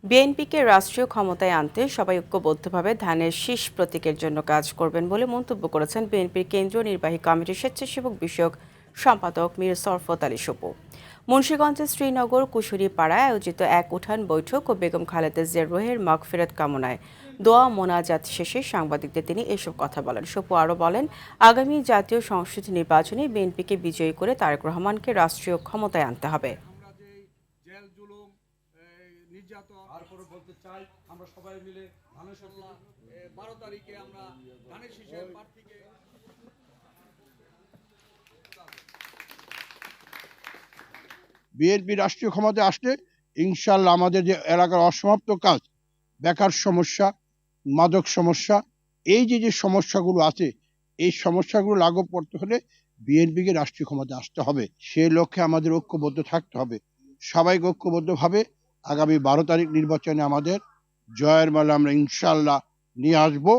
বিএনপিকে রাষ্ট্রীয় ক্ষমতায় আনতে সবাই ঐক্যবদ্ধভাবে ধানের শীষ প্রতীকের জন্য কাজ করবেন বলে মন্তব্য করেছেন বিএনপির কেন্দ্রীয় নির্বাহী কমিটির স্বেচ্ছাসেবক বিষয়ক সম্পাদক মীর শরফত আলী সপু। মুন্সিগঞ্জের শ্রীনগর কুশুরীপাড়ায় আয়োজিত এক উঠান বৈঠক ও বেগম খালেদা জিয়ার রুহের মাগফিরাত কামনায় দোয়া মোনাজাত শেষে সাংবাদিকদের তিনি এসব কথা বলেন। সপু আরও বলেন, আগামী জাতীয় সংসদ নির্বাচনে বিএনপিকে বিজয়ী করে তারেক রহমানকে রাষ্ট্রীয় ক্ষমতায় আনতে হবে। তারপরে বলতে চাই আমরা সবাই মিলে ধানের শীষ 12 তারিখে আমরা ধানের শীষের প্রার্থীকে বিএনপি রাষ্ট্রীয় ক্ষমতায় আসলে ইনশাআল্লাহ আমাদের যে এলাকার অসমাপ্ত কাজ, বেকার সমস্যা, মাদক সমস্যা, এই যে সমস্যাগুলো আছে, এই সমস্যাগুলো লাঘব করতে হলে বিএনপিকে রাষ্ট্রীয় ক্ষমতায় আসতে হবে। সেই লক্ষ্যে আমাদের ঐক্যবদ্ধ থাকতে হবে। সবাইকে ঐক্যবদ্ধভাবে আগামী 12 তারিখ নির্বাচনে আমাদের জয়ের মালা আমরা ইনশাআল্লাহ নিয়ে আসবো।